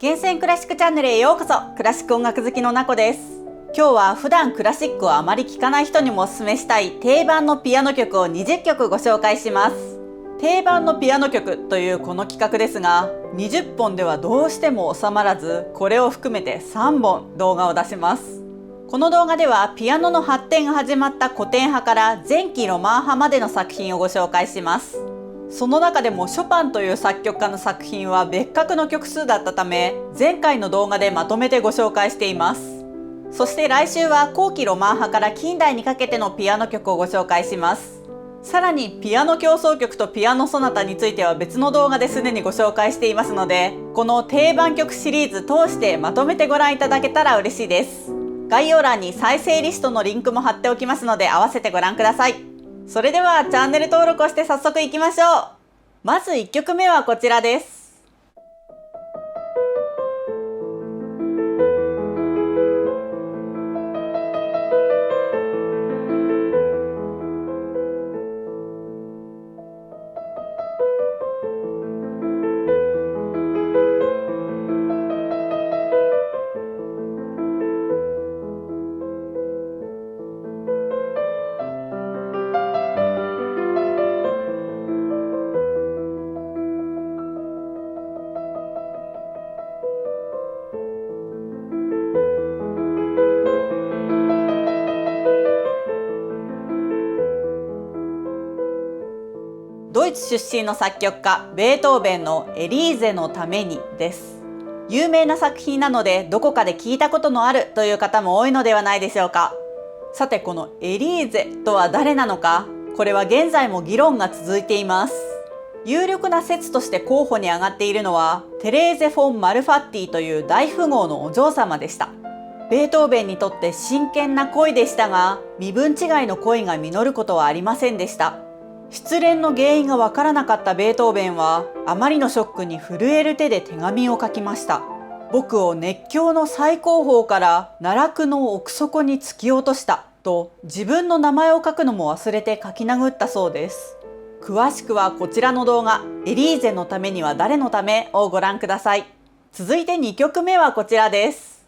厳選クラシックチャンネルへようこそ。クラシック音楽好きのなこです。今日は普段クラシックをあまり聴かない人にもおすすめしたい定番のピアノ曲を20曲ご紹介します。定番のピアノ曲というこの企画ですが、20本ではどうしても収まらず、これを含めて3本動画を出します。この動画ではピアノの発展が始まった古典派から前期ロマン派までの作品をご紹介します。その中でもショパンという作曲家の作品は別格の曲数だったため、前回の動画でまとめてご紹介しています。そして来週は後期ロマン派から近代にかけてのピアノ曲をご紹介します。さらにピアノ協奏曲とピアノソナタについては別の動画ですでにご紹介していますので、この定番曲シリーズ通してまとめてご覧いただけたら嬉しいです。概要欄に再生リストのリンクも貼っておきますので、合わせてご覧ください。それではチャンネル登録をして早速いきましょう。まず1曲目はこちらです。ドイツ出身の作曲家ベートーベンのエリーゼのためにです。有名な作品なのでどこかで聞いたことのあるという方も多いのではないでしょうか。さて、このエリーゼとは誰なのか、これは現在も議論が続いています。有力な説として候補に上がっているのはテレーゼ・フォン・マルファッティという大富豪のお嬢様でした。ベートーベンにとって真剣な恋でしたが、身分違いの恋が実ることはありませんでした。失恋の原因がわからなかったベートーベンは、あまりのショックに震える手で手紙を書きました。僕を熱狂の最高峰から奈落の奥底に突き落としたと、自分の名前を書くのも忘れて書き殴ったそうです。詳しくはこちらの動画、エリーゼのためには誰のためをご覧ください。続いて2曲目はこちらです。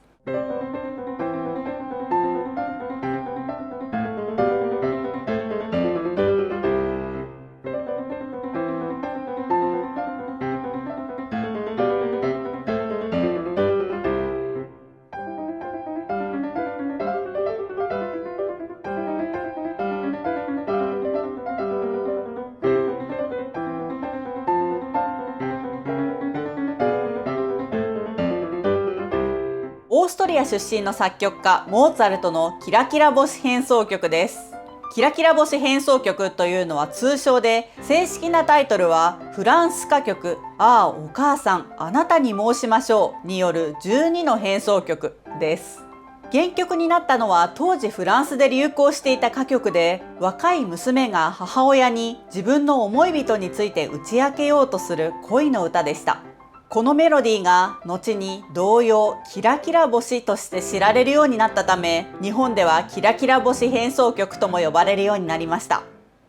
オーストリア出身の作曲家モーツァルトのキラキラ星変奏曲です。キラキラ星変奏曲というのは通称で、正式なタイトルはフランス歌曲ああお母さんあなたに申しましょうによる12の変奏曲です。原曲になったのは当時フランスで流行していた歌曲で、若い娘が母親に自分の思い人について打ち明けようとする恋の歌でした。このメロディーが後に童謡キラキラ星として知られるようになったため、日本ではキラキラ星変奏曲とも呼ばれるようになりました。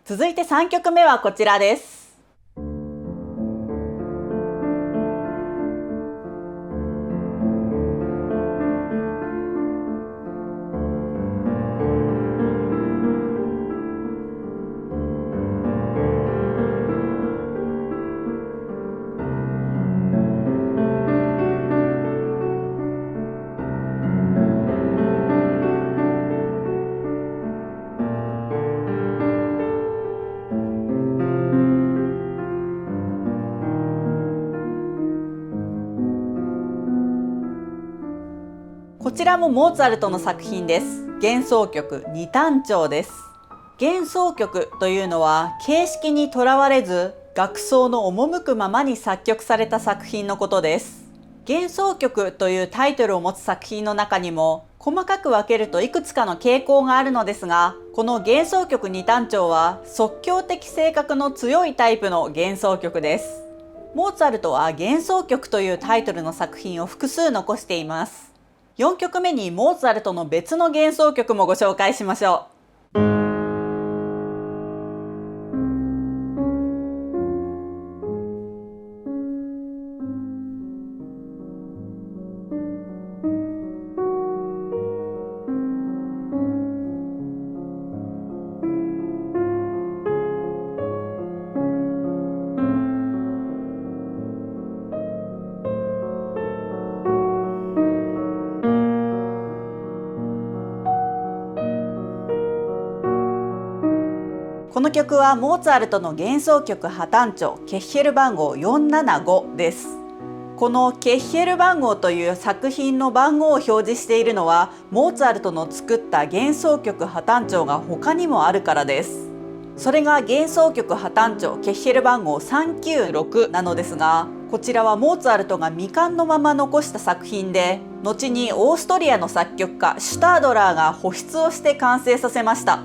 続いて3曲目はこちらです。こちらもモーツァルトの作品です。幻想曲二単調です。幻想曲というのは形式にとらわれず、楽奏の赴くままに作曲された作品のことです。幻想曲というタイトルを持つ作品の中にも細かく分けるといくつかの傾向があるのですが、この幻想曲二単調は即興的性格の強いタイプの幻想曲です。モーツァルトは幻想曲というタイトルの作品を複数残しています。4曲目にモーツァルトの別の幻想曲もご紹介しましょう。この曲はモーツァルトの幻想曲破単調ケッヘル番号475です。このケッヘル番号という作品の番号を表示しているのは、モーツァルトの作った幻想曲破単調が他にもあるからです。それが幻想曲破単調ケッヘル番号396なのですが、こちらはモーツァルトが未完のまま残した作品で、後にオーストリアの作曲家シュタードラーが保湿をして完成させました。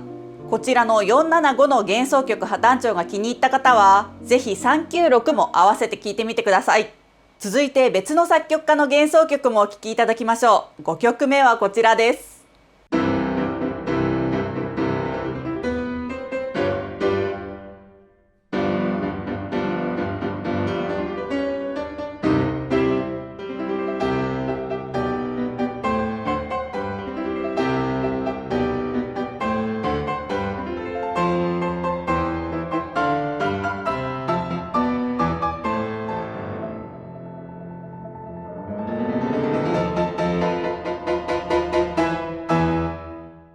こちらの475の幻想曲破単調が気に入った方は、ぜひ396も合わせて聴いてみてください。続いて別の作曲家の幻想曲もお聴きいただきましょう。5曲目はこちらです。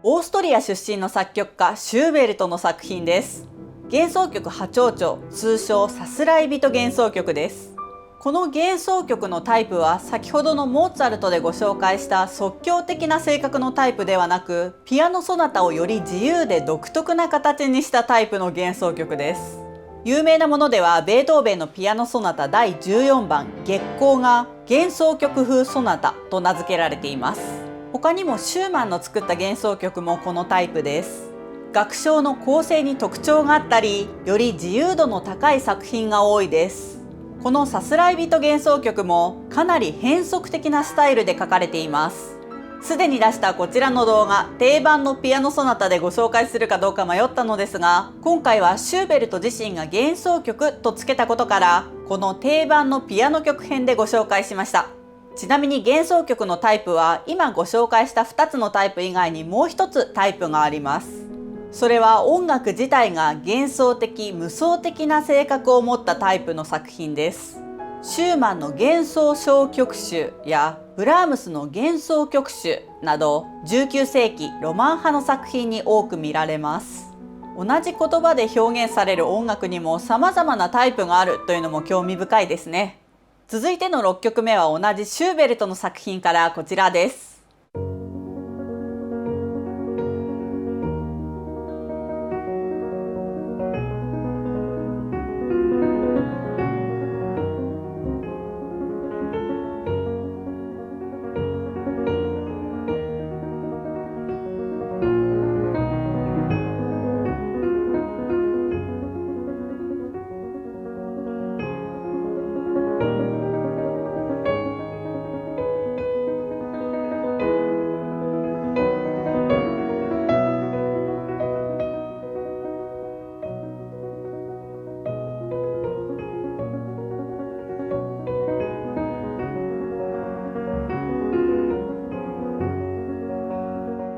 オーストリア出身の作曲家シューベルトの作品です。幻想曲破蝶々、通称さすらい人幻想曲です。この幻想曲のタイプは先ほどのモーツァルトでご紹介した即興的な性格のタイプではなく、ピアノソナタをより自由で独特な形にしたタイプの幻想曲です。有名なものではベートーベンのピアノソナタ第14番月光が幻想曲風ソナタと名付けられています。他にもシューマンの作った幻想曲もこのタイプです。楽章の構成に特徴があったり、より自由度の高い作品が多いです。このさすらい人幻想曲もかなり変則的なスタイルで書かれています。すでに出したこちらの動画、定番のピアノソナタでご紹介するかどうか迷ったのですが、今回はシューベルト自身が幻想曲とつけたことから、この定番のピアノ曲編でご紹介しました。ちなみに幻想曲のタイプは今ご紹介した2つのタイプ以外にもう一つタイプがあります。それは音楽自体が幻想的無双的な性格を持ったタイプの作品です。シューマンの幻想小曲集やブラームスの幻想曲集など19世紀ロマン派の作品に多く見られます。同じ言葉で表現される音楽にも様々なタイプがあるというのも興味深いですね。続いての6曲目は同じシューベルトの作品からこちらです。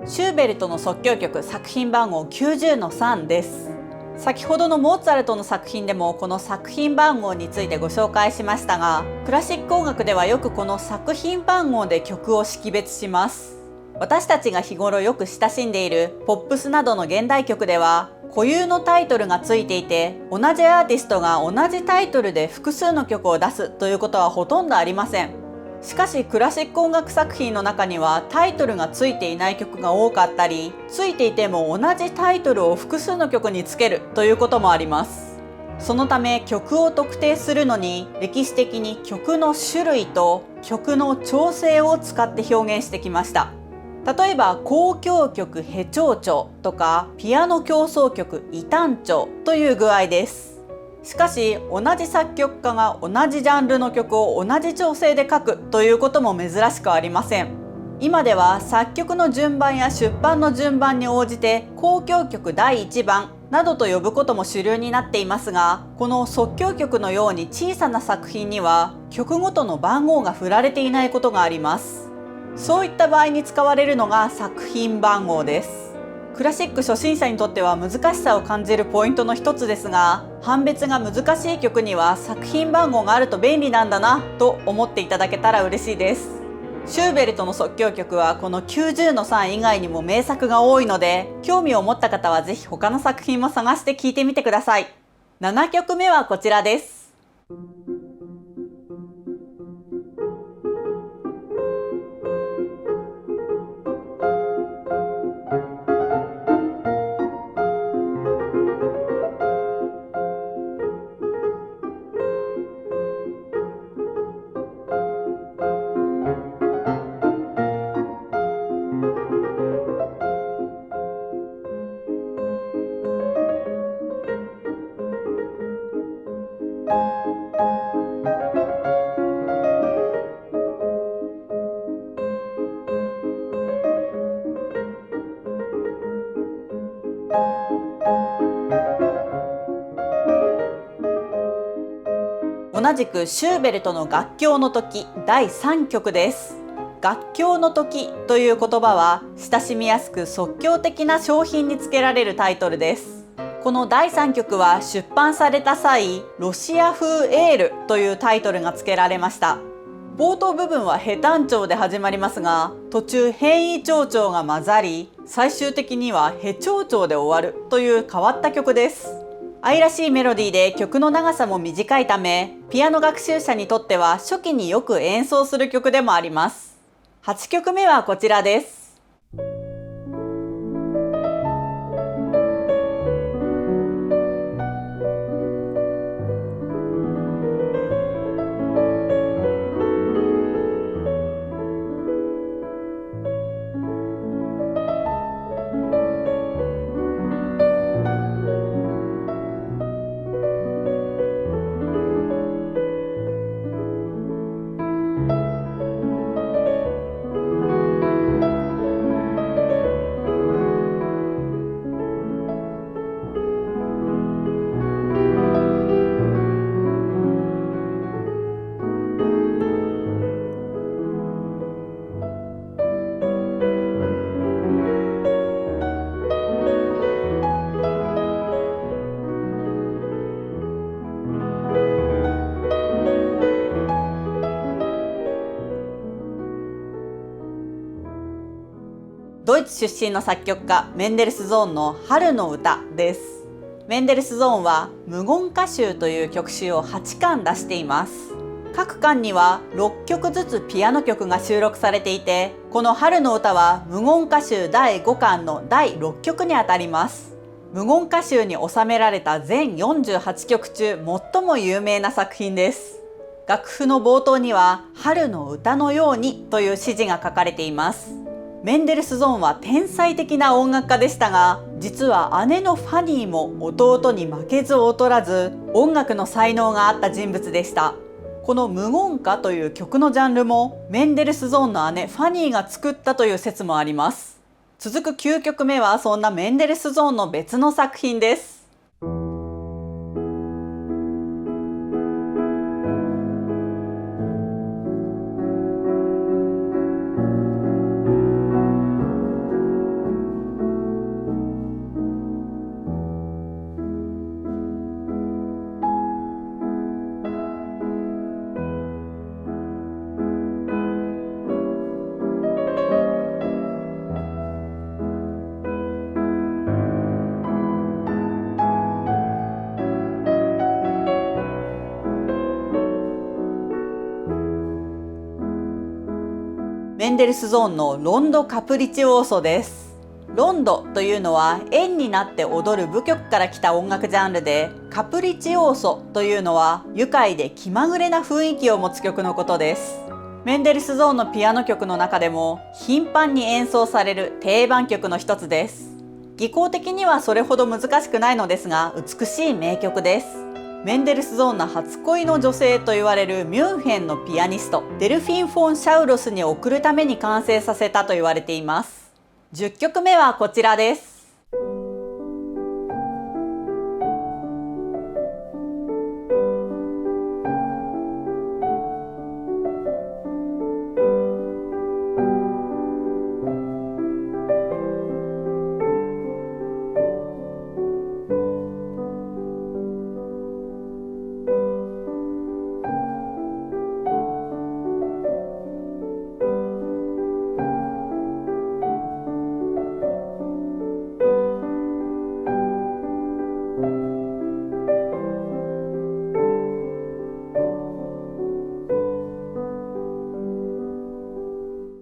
シューベルトの即興曲作品番号 90-3 です。先ほどのモーツァルトの作品でもこの作品番号についてご紹介しましたが、クラシック音楽ではよくこの作品番号で曲を識別します。私たちが日頃よく親しんでいるポップスなどの現代曲では固有のタイトルがついていて、同じアーティストが同じタイトルで複数の曲を出すということはほとんどありません。しかしクラシック音楽作品の中にはタイトルがついていない曲が多かったり、ついていても同じタイトルを複数の曲につけるということもあります。そのため曲を特定するのに歴史的に曲の種類と曲の調整を使って表現してきました。例えば交響曲ヘ長調とかピアノ協奏曲異単調という具合です。しかし同じ作曲家が同じジャンルの曲を同じ調整で書くということも珍しくありません。今では作曲の順番や出版の順番に応じて交響曲第1番などと呼ぶことも主流になっていますが、この即興曲のように小さな作品には曲ごとの番号が振られていないことがあります。そういった場合に使われるのが作品番号です。クラシック初心者にとっては難しさを感じるポイントの一つですが、判別が難しい曲には作品番号があると便利なんだなと思っていただけたら嬉しいです。シューベルトの即興曲はこの90の3以外にも名作が多いので、興味を持った方はぜひ他の作品も探して聴いてみてください。7曲目はこちらです。同じくシューベルトの楽境の時第3曲です。楽境の時という言葉は親しみやすく即興的な商品につけられるタイトルです。この第3曲は出版された際、ロシア風エールというタイトルが付けられました。冒頭部分はヘ短調で始まりますが、途中変異長調が混ざり、最終的にはヘ長調で終わるという変わった曲です。愛らしいメロディーで曲の長さも短いため、ピアノ学習者にとっては初期によく演奏する曲でもあります。8曲目はこちらです。ドイツ出身の作曲家メンデルスゾーンの春の歌です。メンデルスゾーンは無言歌集という曲集を8巻出しています。各巻には6曲ずつピアノ曲が収録されていて、この春の歌は無言歌集第5巻の第6曲にあたります。無言歌集に収められた全48曲中最も有名な作品です。楽譜の冒頭には春の歌のようにという指示が書かれています。メンデルスゾーンは天才的な音楽家でしたが、実は姉のファニーも弟に負けず劣らず音楽の才能があった人物でした。この無言歌という曲のジャンルもメンデルスゾーンの姉ファニーが作ったという説もあります。続く9曲目はそんなメンデルスゾーンの別の作品です。メンデルスゾーンのロンド・カプリチオーソです。ロンドというのは円になって踊る舞曲から来た音楽ジャンルで、カプリチオーソというのは愉快で気まぐれな雰囲気を持つ曲のことです。メンデルスゾーンのピアノ曲の中でも頻繁に演奏される定番曲の一つです。技巧的にはそれほど難しくないのですが、美しい名曲です。メンデルスゾーンの初恋の女性と言われるミュンヘンのピアニストデルフィン・フォン・シャウロスに贈るために完成させたと言われています。10曲目はこちらです。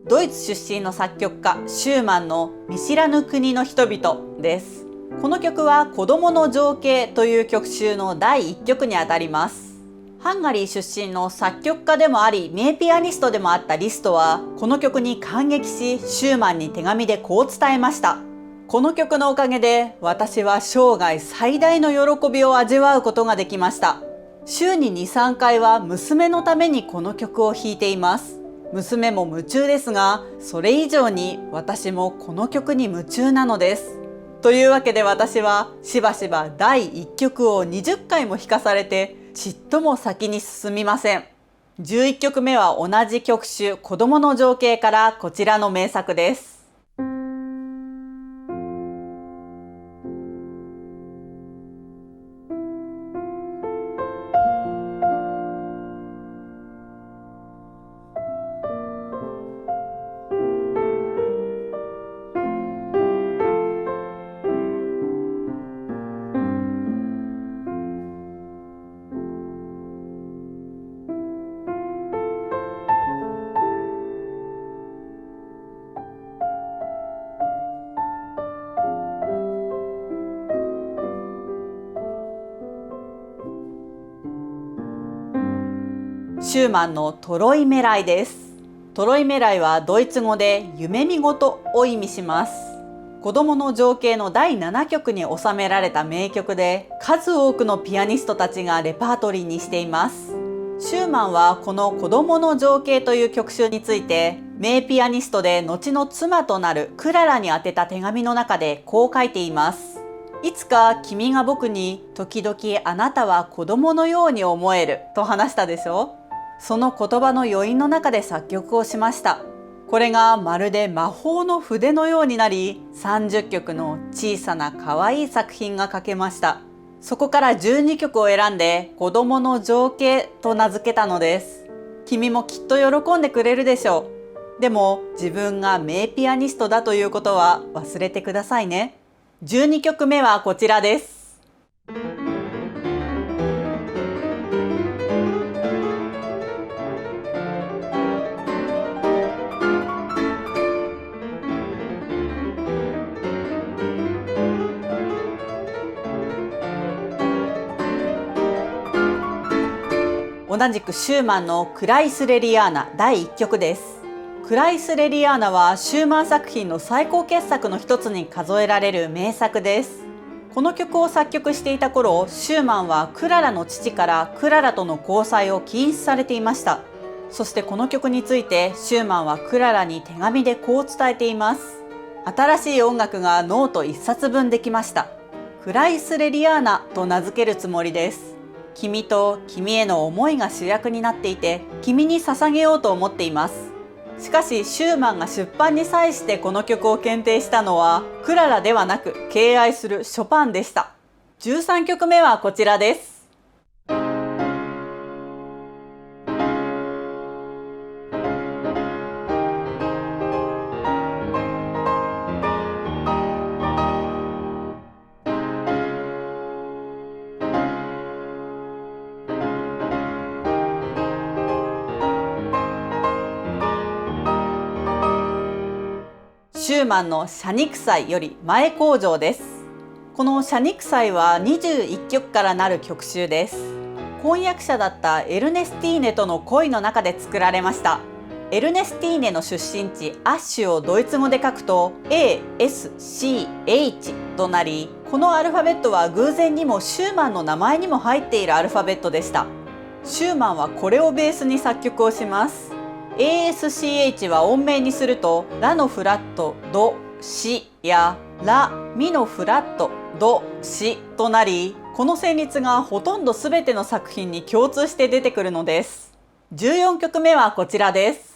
ドイツ出身の作曲家シューマンの見知らぬ国の人々です。この曲は子供の情景という曲集の第1曲にあたります。ハンガリー出身の作曲家でもあり名ピアニストでもあったリストはこの曲に感激し、シューマンに手紙でこう伝えました。この曲のおかげで私は生涯最大の喜びを味わうことができました。週に 2,3 回は娘のためにこの曲を弾いています。娘も夢中ですが、それ以上に私もこの曲に夢中なのです。というわけで私はしばしば第1曲を20回も弾かされてちっとも先に進みません。11曲目は同じ曲集子供の情景からこちらの名作です。シューマンのトロイメライです。トロイメライはドイツ語で夢見事を意味します。子供の情景の第7曲に収められた名曲で、数多くのピアニストたちがレパートリーにしています。シューマンはこの子供の情景という曲集について、名ピアニストで後の妻となるクララに宛てた手紙の中でこう書いています。いつか君が僕に時々あなたは子供のように思えると話したでしょ。その言葉の余韻の中で作曲をしました。これがまるで魔法の筆のようになり、30曲の小さな可愛い作品が書けました。そこから12曲を選んで子供の情景と名付けたのです。君もきっと喜んでくれるでしょう。でも自分が名ピアニストだということは忘れてくださいね。12曲目はこちらです。同じくシューマンのクライスレリアーナ第1曲です。クライスレリアーナはシューマン作品の最高傑作の一つに数えられる名作です。この曲を作曲していた頃、シューマンはクララの父からクララとの交際を禁止されていました。そしてこの曲についてシューマンはクララに手紙でこう伝えています。新しい音楽がノート1冊分できました。クライスレリアーナと名付けるつもりです。君と君への思いが主役になっていて、君に捧げようと思っています。しかしシューマンが出版に際してこの曲を検定したのはクララではなく敬愛するショパンでした。13曲目はこちらです。シューマンの謝肉祭より前工場です。この謝肉祭は21曲からなる曲集です。婚約者だったエルネスティーネとの恋の中で作られました。エルネスティーネの出身地アッシュをドイツ語で書くと ASCH となり、このアルファベットは偶然にもシューマンの名前にも入っているアルファベットでした。シューマンはこれをベースに作曲をします。ASCH は音名にするとラのフラットドシやラミのフラットドシとなり、この旋律がほとんど全ての作品に共通して出てくるのです。14曲目はこちらです。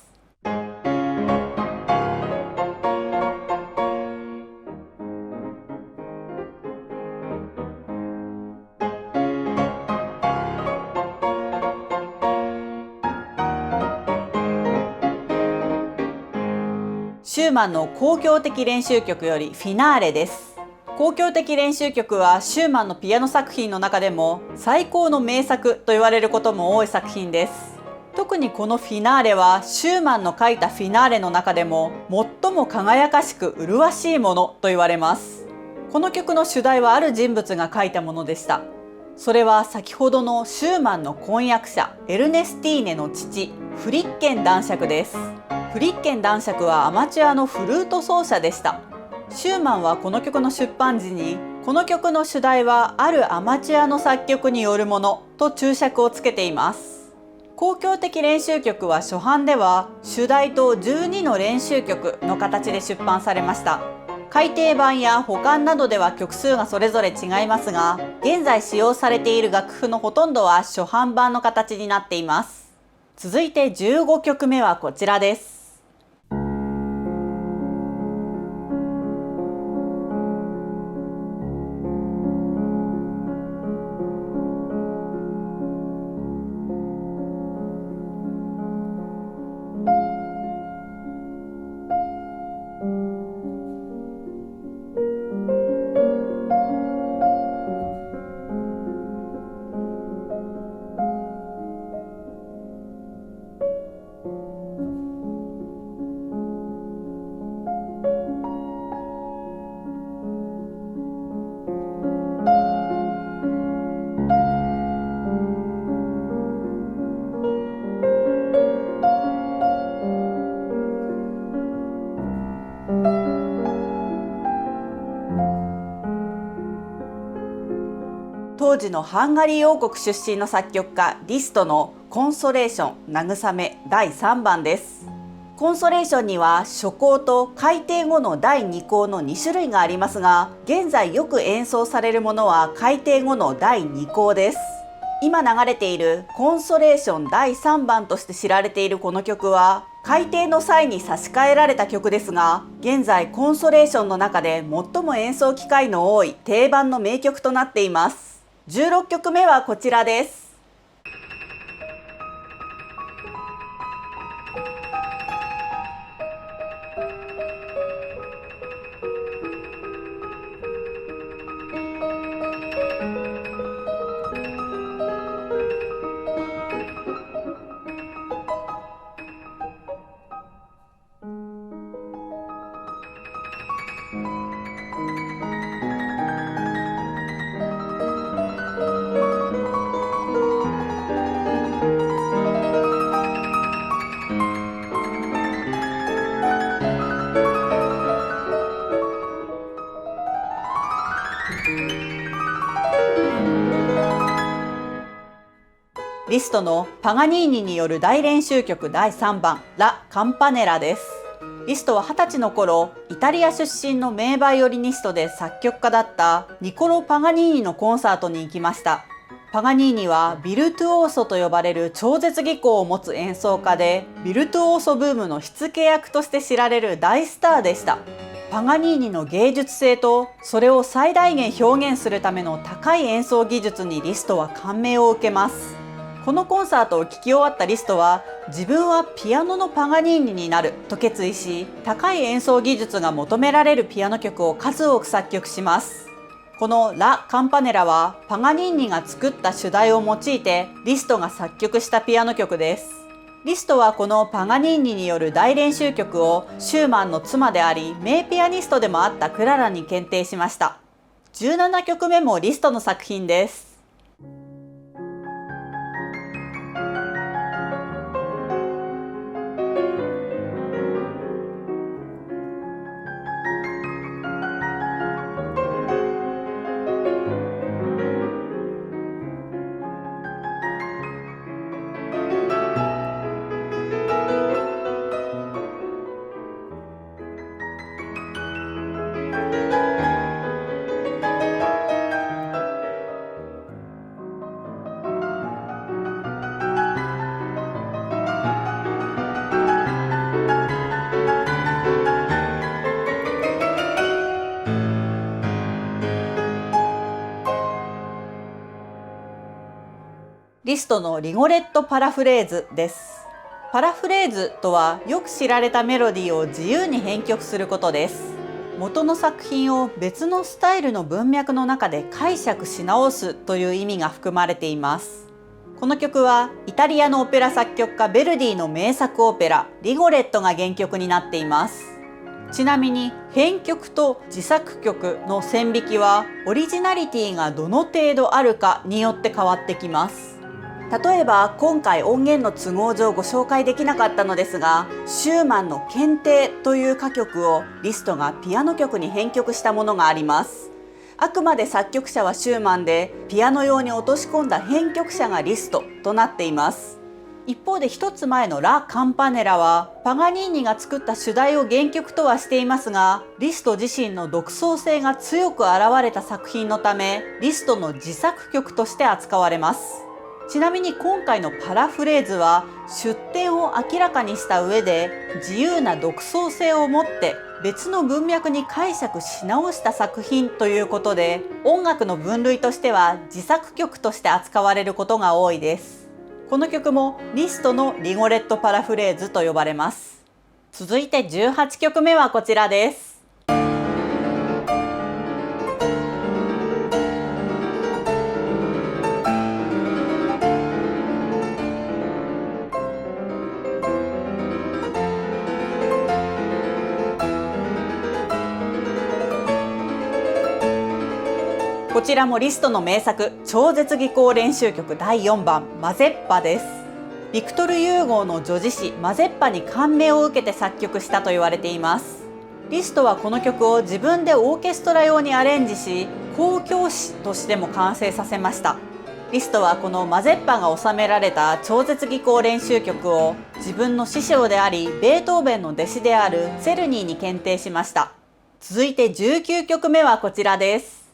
シューマンの交響的練習曲よりフィナーレです。交響的練習曲はシューマンのピアノ作品の中でも最高の名作と言われることも多い作品です。特にこのフィナーレはシューマンの書いたフィナーレの中でも最も輝かしく麗しいものと言われます。この曲の主題はある人物が書いたものでした。それは先ほどのシューマンの婚約者エルネスティーネの父フリッケン男爵です。フリッケン男爵はアマチュアのフルート奏者でした。シューマンはこの曲の出版時にこの曲の主題はあるアマチュアの作曲によるものと注釈をつけています。交響的練習曲は初版では主題と12の練習曲の形で出版されました。改訂版や補完などでは曲数がそれぞれ違いますが、現在使用されている楽譜のほとんどは初版版の形になっています。続いて15曲目はこちらです。当時のハンガリー王国出身の作曲家リストのコンソレーション慰め第3番です。コンソレーションには初項と改訂後の第2項の2種類がありますが、現在よく演奏されるものは改訂後の第2項です。今流れているコンソレーション第3番として知られているこの曲は改訂の際に差し替えられた曲ですが、現在コンソレーションの中で最も演奏機会の多い定番の名曲となっています。16曲目はこちらです。リストのパガニーニによる大練習曲第3番ラ・カンパネラです。リストは20歳の頃、イタリア出身の名バイオリニストで作曲家だったニコロ・パガニーニのコンサートに行きました。パガニーニはビルトゥオーソと呼ばれる超絶技巧を持つ演奏家で、ビルトゥオーソブームの火付け役として知られる大スターでした。パガニーニの芸術性とそれを最大限表現するための高い演奏技術にリストは感銘を受けます。このコンサートを聴き終わったリストは、自分はピアノのパガニーニになると決意し、高い演奏技術が求められるピアノ曲を数多く作曲します。このラ・カンパネラはパガニーニが作った主題を用いてリストが作曲したピアノ曲です。リストはこのパガニーニによる大練習曲をシューマンの妻であり名ピアニストでもあったクララに献呈しました。17曲目もリストの作品です。リストのリゴレットパラフレーズです。パラフレーズとはよく知られたメロディーを自由に編曲することです。元の作品を別のスタイルの文脈の中で解釈し直すという意味が含まれています。この曲はイタリアのオペラ作曲家ヴェルディの名作オペラリゴレットが原曲になっています。ちなみに編曲と自作曲の線引きはオリジナリティがどの程度あるかによって変わってきます。例えば今回音源の都合上ご紹介できなかったのですが、シューマンの検定という歌曲をリストがピアノ曲に編曲したものがあります。あくまで作曲者はシューマンで、ピアノ用に落とし込んだ編曲者がリストとなっています。一方で一つ前のラ・カンパネラはパガニーニが作った主題を原曲とはしていますが、リスト自身の独創性が強く現れた作品のためリストの自作曲として扱われます。ちなみに今回のパラフレーズは出典を明らかにした上で自由な独創性を持って別の文脈に解釈し直した作品ということで、音楽の分類としては自作曲として扱われることが多いです。この曲もリストのリゴレットパラフレーズと呼ばれます。続いて18曲目はこちらです。こちらもリストの名作超絶技巧練習曲第4番マゼッパです。ビクトル・ユーゴーの女児誌マゼッパに感銘を受けて作曲したと言われています。リストはこの曲を自分でオーケストラ用にアレンジし、交響詩としても完成させました。リストはこのマゼッパが収められた超絶技巧練習曲を自分の師匠でありベートーベンの弟子であるセルニーに献呈しました。続いて19曲目はこちらです。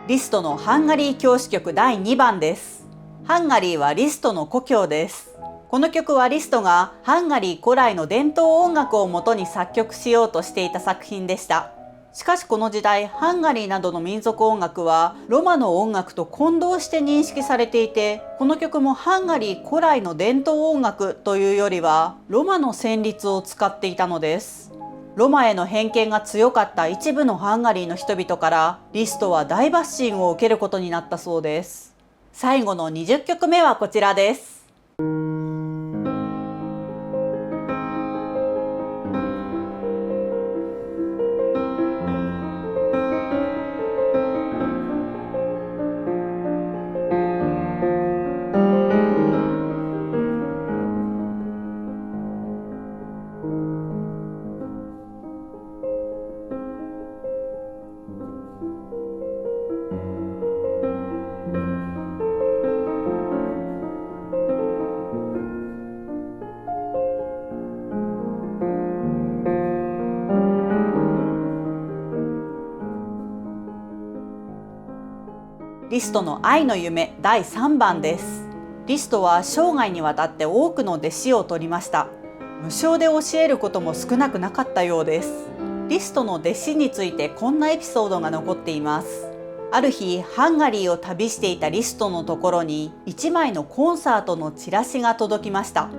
リストのハンガリー教師曲第2番です。ハンガリーはリストの故郷です。この曲はリストがハンガリー古来の伝統音楽をもとに作曲しようとしていた作品でした。しかしこの時代、ハンガリーなどの民族音楽はロマの音楽と混同して認識されていて、この曲もハンガリー古来の伝統音楽というよりはロマの旋律を使っていたのです。ロマへの偏見が強かった一部のハンガリーの人々からリストは大バッシングを受けることになったそうです。最後の20曲目はこちらです。リストの愛の夢第3番です。リストは生涯にわたって多くの弟子を取りました。無償で教えることも少なくなかったようです。リストの弟子についてこんなエピソードが残っています。ある日、ハンガリーを旅していたリストのところに1枚のコンサートのチラシが届きました。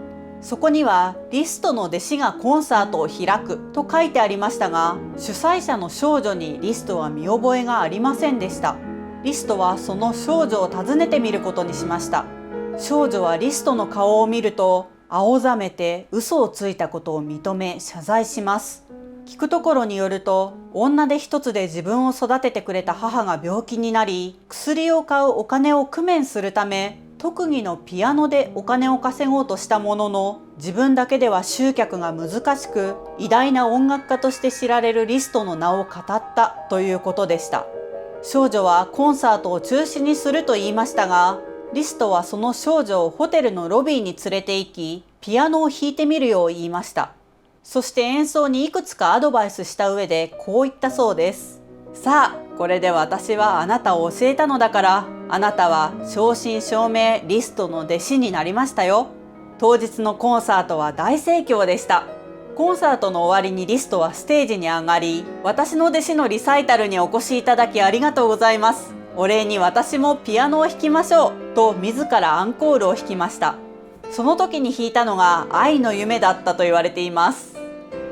そこにはリストの弟子がコンサートを開くと書いてありましたが、主催者の少女にリストは見覚えがありませんでした。リストはその少女を訪ねてみることにしました。少女はリストの顔を見ると青ざめて嘘をついたことを認め謝罪します。聞くところによると、女手一つで自分を育ててくれた母が病気になり、薬を買うお金を工面するため、特技のピアノでお金を稼ごうとしたものの、自分だけでは集客が難しく、偉大な音楽家として知られるリストの名を語ったということでした。少女はコンサートを中止にすると言いましたが、リストはその少女をホテルのロビーに連れて行き、ピアノを弾いてみるよう言いました。そして演奏にいくつかアドバイスした上でこう言ったそうです。さあ、これで私はあなたを教えたのだから、あなたは正真正銘リストの弟子になりましたよ。当日のコンサートは大盛況でした。コンサートの終わりにリストはステージに上がり、私の弟子のリサイタルにお越しいただきありがとうございます。お礼に私もピアノを弾きましょうと自らアンコールを弾きました。その時に弾いたのが愛の夢だったと言われています。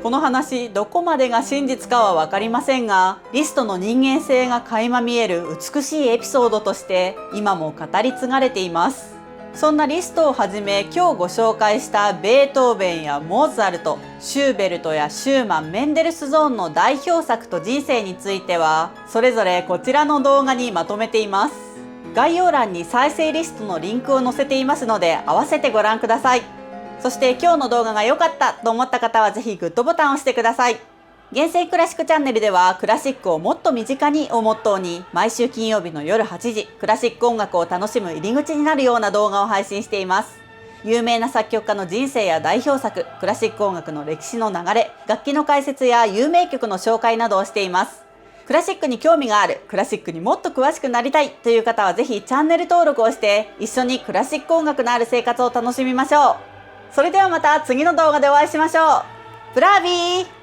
この話、どこまでが真実かは分かりませんが、リストの人間性が垣間見える美しいエピソードとして今も語り継がれています。そんなリストをはじめ、今日ご紹介したベートーベンやモーツァルト、シューベルトやシューマン、メンデルスゾーンの代表作と人生については、それぞれこちらの動画にまとめています。概要欄に再生リストのリンクを載せていますので、合わせてご覧ください。そして今日の動画が良かったと思った方はぜひグッドボタンを押してください。原生クラシックチャンネルではクラシックをもっと身近にをモットーに毎週金曜日の夜8時、クラシック音楽を楽しむ入り口になるような動画を配信しています。有名な作曲家の人生や代表作、クラシック音楽の歴史の流れ、楽器の解説や有名曲の紹介などをしています。クラシックに興味がある、クラシックにもっと詳しくなりたいという方はぜひチャンネル登録をして一緒にクラシック音楽のある生活を楽しみましょう。それではまた次の動画でお会いしましょう。ブラービー！